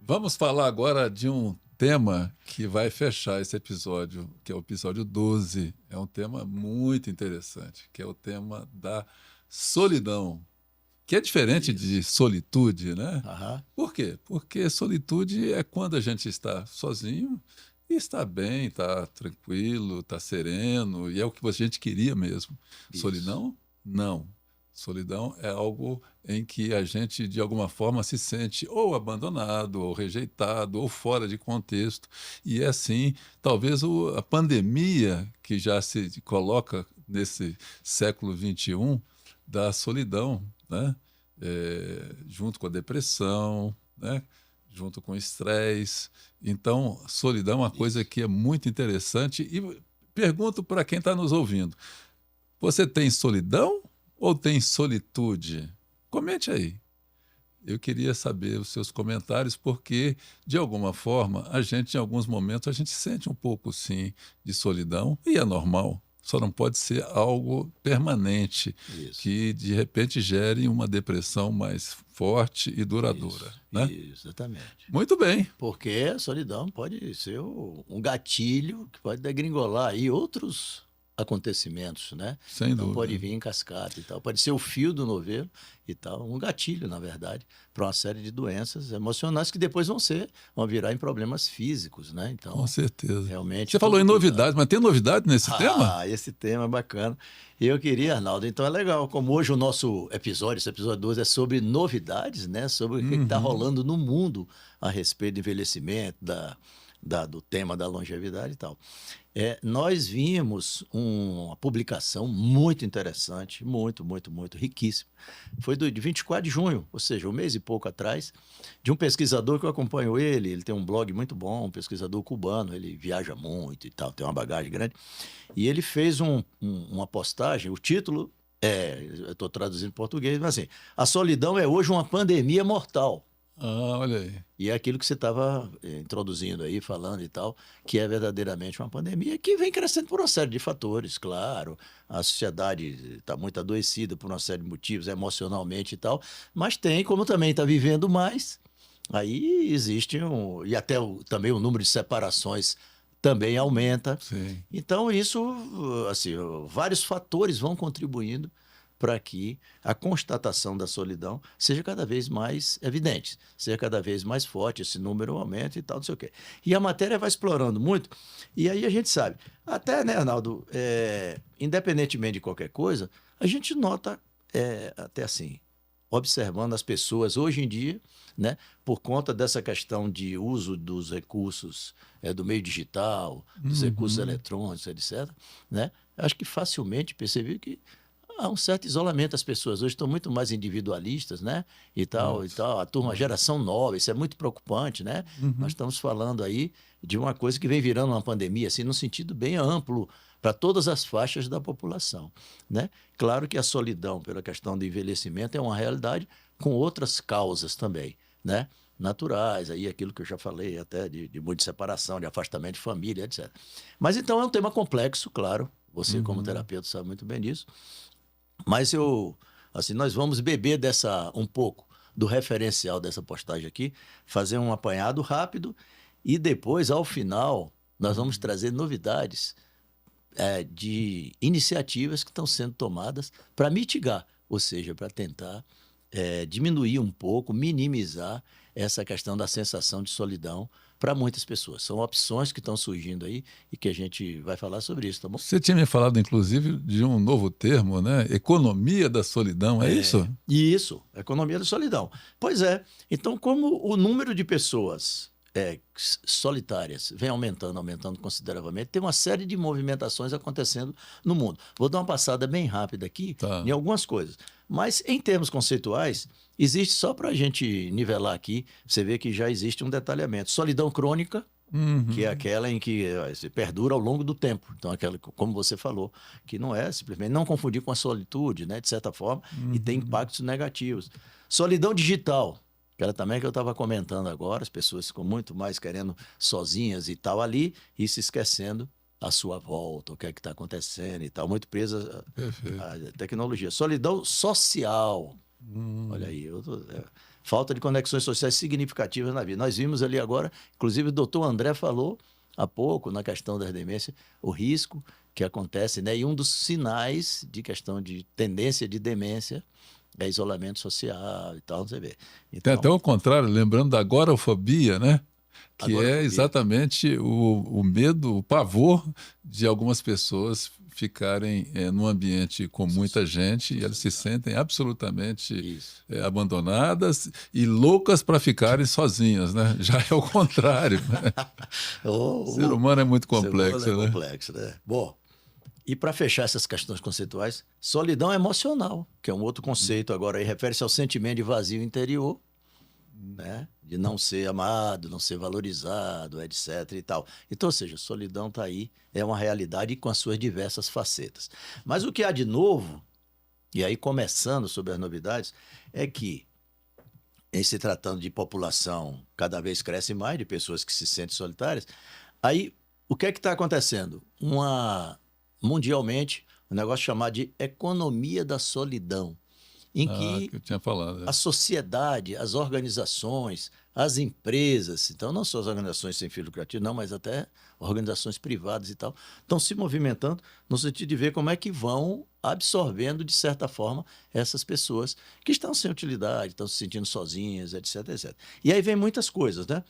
Vamos falar agora de um tema que vai fechar esse episódio, que é o episódio 12. É um tema muito interessante, que é o tema da solidão, que é diferente Isso. de solitude, né? Aham. Por quê? Porque solitude é quando a gente está sozinho e está bem, está tranquilo, está sereno, e é o que a gente queria mesmo. Isso. Solidão? Não. Solidão é algo em que a gente, de alguma forma, se sente ou abandonado, ou rejeitado, ou fora de contexto. E é assim, talvez a pandemia que já se coloca nesse século XXI da solidão, né? Junto com a depressão, né? Junto com o estresse. Então, solidão é uma coisa Isso. que é muito interessante. E pergunto para quem está nos ouvindo: você tem solidão ou tem solitude? Comente aí. Eu queria saber os seus comentários, porque, de alguma forma, a gente, em alguns momentos, a gente sente um pouco, sim, de solidão, e é normal. Só não pode ser algo permanente, Isso. que, de repente, gere uma depressão mais forte e duradoura, Isso. né? Isso. Exatamente. Muito bem, Porque a solidão pode ser um gatilho que pode degringolar aí outros acontecimentos, né? sem Então pode dúvida. vir em cascata e tal. Pode ser o fio do novelo e tal, um gatilho, na verdade, para uma série de doenças emocionais que depois vão virar em problemas físicos, né? Com Então, certeza. realmente, Você falou todo em cuidado. novidades, mas tem novidade nesse tema? Ah, esse tema é bacana. Eu queria, Arnaldo, então é legal, como hoje o nosso episódio, esse episódio 12, é sobre novidades, né? Sobre o que está Uhum. rolando no mundo a respeito do envelhecimento, do tema da longevidade e tal. Nós vimos uma publicação muito interessante, muito, muito, muito riquíssima. Foi de 24 de junho, ou seja, um mês e pouco atrás, de um pesquisador que eu acompanho ele tem um blog muito bom, um pesquisador cubano, ele viaja muito e tal, tem uma bagagem grande. E ele fez uma postagem, o título eu estou traduzindo em português, mas assim, a solidão é hoje uma pandemia mortal. Ah, olha aí. E é aquilo que você estava introduzindo aí, falando e tal, que é verdadeiramente uma pandemia que vem crescendo por uma série de fatores, claro. A sociedade está muito adoecida por uma série de motivos, emocionalmente e tal, mas tem, como também está vivendo mais, aí existe e até também o número de separações também aumenta. Sim. Então, isso, assim, vários fatores vão contribuindo para que a constatação da solidão seja cada vez mais evidente, seja cada vez mais forte, esse número aumenta e tal, não sei o quê. E a matéria vai explorando muito, e aí a gente sabe, até, né, Arnaldo, independentemente de qualquer coisa, a gente nota, até assim, observando as pessoas hoje em dia, né, por conta dessa questão de uso dos recursos do meio digital, dos recursos Uhum. eletrônicos, etc., né, acho que facilmente percebi que há um certo isolamento. As pessoas hoje estão muito mais individualistas, né? E tal, e Muito, tal. A turma, a muito. geração nova, isso é muito preocupante, né? Nós Uhum. estamos falando aí de uma coisa que vem virando uma pandemia, assim, num sentido bem amplo para todas as faixas da população, né? Claro que a solidão pela questão do envelhecimento é uma realidade com outras causas também, né? Naturais, aí aquilo que eu já falei, até de muita separação, de afastamento de família, etc. Mas então é um tema complexo, claro. Você, como Uhum. terapeuta, sabe muito bem disso. Mas assim, nós vamos beber um pouco do referencial dessa postagem aqui, fazer um apanhado rápido e depois, ao final, nós vamos Uhum. trazer novidades de iniciativas que estão sendo tomadas para mitigar, ou seja, para tentar diminuir um pouco, minimizar essa questão da sensação de solidão para muitas pessoas. São opções que estão surgindo aí e que a gente vai falar sobre isso, tá bom? Você tinha me falado, inclusive, de um novo termo, né? Economia da solidão, é isso? E isso, economia da solidão. Pois é. Então, como o número de pessoas solitárias vem aumentando, aumentando consideravelmente, tem uma série de movimentações acontecendo no mundo. Vou dar uma passada bem rápida aqui em Tá. algumas coisas. Mas, em termos conceituais, existe só para a gente nivelar aqui, você vê que já existe um detalhamento. Solidão crônica, que é Uhum. aquela em que se perdura ao longo do tempo. Então, aquela, como você falou, que não é simplesmente não confundir com a solitude, né, de certa forma, e tem Uhum. impactos negativos. Solidão digital, que era também que eu estava comentando agora, as pessoas ficam muito mais querendo sozinhas e tal ali, e se esquecendo à sua volta, o que é que está acontecendo e tal, muito presas Perfeito. à tecnologia. Solidão social, olha Hum. aí, falta de conexões sociais significativas na vida. Nós vimos ali agora, inclusive o doutor André falou há pouco, na questão das demências, o risco que acontece, né? E um dos sinais de questão de tendência de demência é isolamento social e tal, você vê. Tem até Então, o contrário, lembrando da agorafobia, né? Que é agorafobia. exatamente o medo, o pavor de algumas pessoas ficarem num ambiente com muita gente e elas se sentem absolutamente Isso. abandonadas e loucas para ficarem sozinhas, né? Já é o contrário, né? O ser O humano é muito ser humano é complexo, né? complexo, né? Bom, e para fechar essas questões conceituais, solidão emocional, que é um outro conceito agora aí, refere-se ao sentimento de vazio interior, né? De não ser amado, não ser valorizado, etc. e tal. Então, ou seja, solidão está aí, é uma realidade com as suas diversas facetas. Mas o que há de novo, e aí começando sobre as novidades, é que, em se tratando de população cada vez cresce mais, de pessoas que se sentem solitárias, aí o que é que está acontecendo? Mundialmente, um negócio chamado de economia da solidão, em que Que eu tinha falado. a sociedade, as organizações, as empresas, então não só as organizações sem fim lucrativo, não, mas até organizações privadas e tal, estão se movimentando no sentido de ver como é que vão absorvendo, de certa forma, essas pessoas que estão sem utilidade, estão se sentindo sozinhas, etc, etc. E aí vem muitas coisas, né?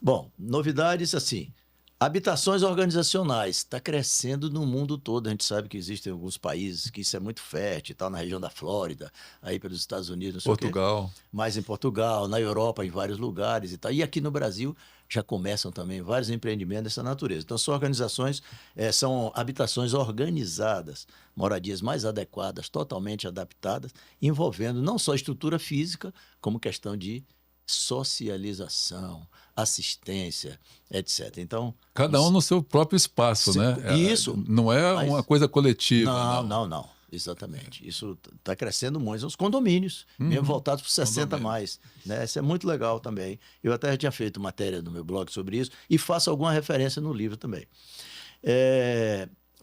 Bom, novidades assim. Habitações organizacionais está crescendo no mundo todo. A gente sabe que existem alguns países que isso é muito fértil, tal, na região da Flórida, aí pelos Estados Unidos, não sei o quê. Portugal. Mas em Portugal, na Europa, em vários lugares e tal. E aqui no Brasil já começam também vários empreendimentos dessa natureza. Então, são organizações, são habitações organizadas, moradias mais adequadas, totalmente adaptadas, envolvendo não só estrutura física, como questão de socialização, assistência, etc. Então, Cada um no seu próprio espaço, né? isso, Não é uma mas coisa coletiva, não, não. não, não. Exatamente. Isso está crescendo muito. Os condomínios, mesmo voltados para 60 a Condomínio. mais. Né? Isso é muito legal também. Eu até já tinha feito matéria no meu blog sobre isso e faço alguma referência no livro também.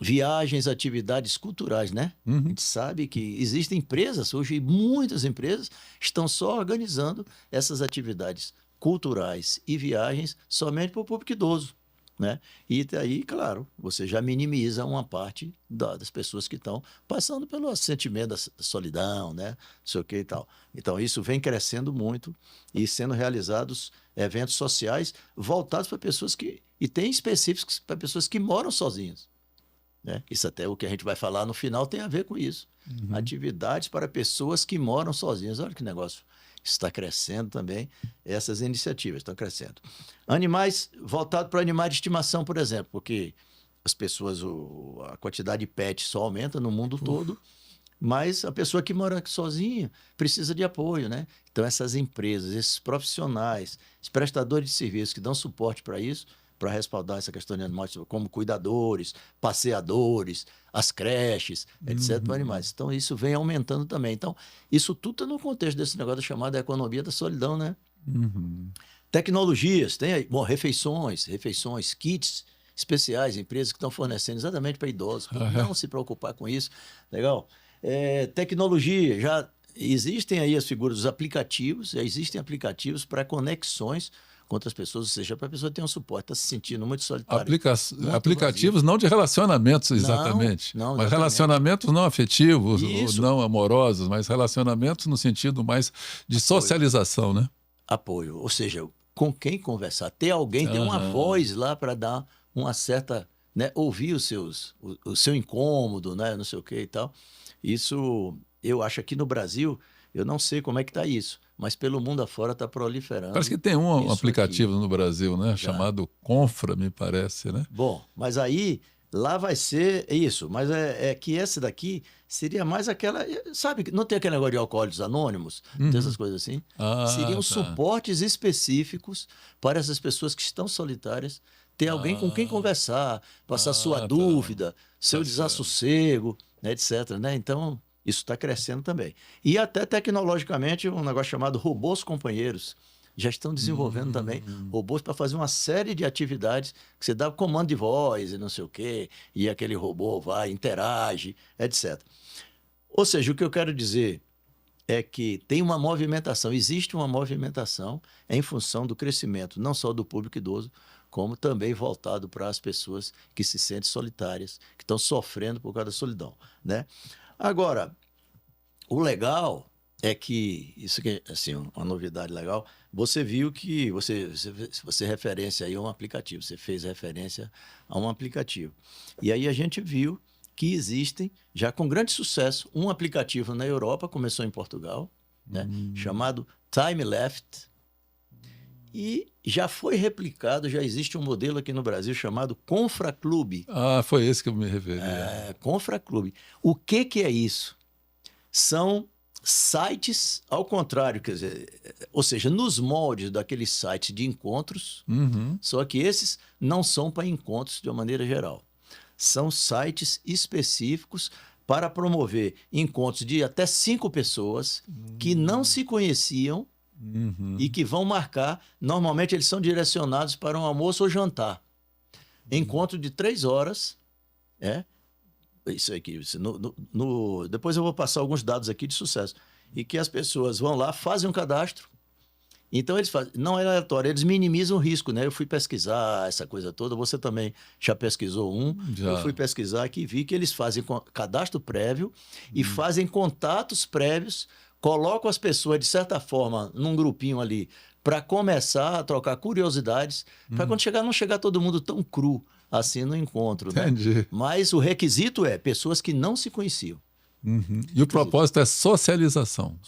Viagens, atividades culturais, né? A gente sabe que existem empresas, hoje muitas empresas estão só organizando essas atividades culturais e viagens somente para o público idoso. Né? E daí, claro, você já minimiza uma parte das pessoas que estão passando pelo sentimento da solidão, né? Não sei o que e tal. Então, isso vem crescendo muito e sendo realizados eventos sociais voltados para pessoas que... E tem específicos para pessoas que moram sozinhas. Né? Isso até o que a gente vai falar no final tem a ver com isso. Atividades para pessoas que moram sozinhas. Olha que negócio. Isso está crescendo também, essas iniciativas estão crescendo. Animais, voltado para animais de estimação, por exemplo, porque as pessoas, a quantidade de pets só aumenta no mundo todo, mas a pessoa que mora sozinha precisa de apoio, né? Então, essas empresas, esses profissionais, os prestadores de serviços que dão suporte para isso, para respaldar essa questão de animais, como cuidadores, passeadores, as creches, etc., para animais. Então, isso vem aumentando também. Então, isso tudo está no contexto desse negócio chamado economia da solidão, né? Tecnologias, tem aí, bom, refeições, kits especiais, empresas que estão fornecendo exatamente para idosos, para não se preocupar com isso. Legal? Tecnologia, já existem aí as figuras dos aplicativos, já existem aplicativos para conexões com outras pessoas, ou seja, para a pessoa ter um suporte, está se sentindo muito solitária. Aplicativos não de relacionamentos exatamente, não, mas exatamente. relacionamentos não afetivos, Isso. não amorosos, mas relacionamentos no sentido mais de socialização, né? Apoio, ou seja, com quem conversar, ter alguém, ter uma voz lá para dar uma certa, né, ouvir o seu incômodo, né, não sei o que e tal. Isso, eu acho aqui no Brasil, eu não sei como é que está isso, mas pelo mundo afora está proliferando. Parece que tem um isso aplicativo aqui. no Brasil, né? Chamado Confra, me parece, né? Bom, mas aí lá vai ser isso, mas é que esse daqui seria mais aquela, sabe, não tem aquele negócio de alcoólicos anônimos, tem essas coisas assim? Seriam suportes específicos para essas pessoas que estão solitárias, ter alguém com quem conversar, passar sua dúvida, seu desassossego, né, etc. Né? Então, isso está crescendo também. E até tecnologicamente, um negócio chamado robôs companheiros. Já estão desenvolvendo também robôs para fazer uma série de atividades que você dá comando de voz e não sei o quê, e aquele robô vai, interage, etc. Ou seja, o que eu quero dizer é que tem uma movimentação, existe uma movimentação em função do crescimento, não só do público idoso, como também voltado para as pessoas que se sentem solitárias, que estão sofrendo por causa da solidão, né? Agora, o legal é que, isso que é assim, uma novidade legal, você viu que você referência aí a um aplicativo, você fez referência a um aplicativo. E aí a gente viu que existem, já com grande sucesso, um aplicativo na Europa, começou em Portugal, né, chamado Time Left, e já foi replicado, já existe um modelo aqui no Brasil chamado Confra Clube. Ah, foi esse que eu me referi. Confra Clube. O que é isso? São sites ao contrário, quer dizer, ou seja, nos moldes daqueles sites de encontros, só que esses não são para encontros de uma maneira geral. São sites específicos para promover encontros de até 5 pessoas que não se conheciam e que vão marcar. Normalmente eles são direcionados para um almoço ou jantar. Encontro de 3 horas, isso aqui. Depois eu vou passar alguns dados aqui de sucesso. E que as pessoas vão lá, fazem um cadastro. Então, eles fazem, não é aleatório, eles minimizam o risco, né? Eu fui pesquisar essa coisa toda, você também já pesquisou um. Já. Eu fui pesquisar aqui e vi que eles fazem cadastro prévio e fazem contatos prévios, colocam as pessoas, de certa forma, num grupinho ali, para começar a trocar curiosidades, para quando chegar, não chegar todo mundo tão cru assim no encontro, né? Entendi. Mas o requisito é pessoas que não se conheciam. E o propósito é socialização.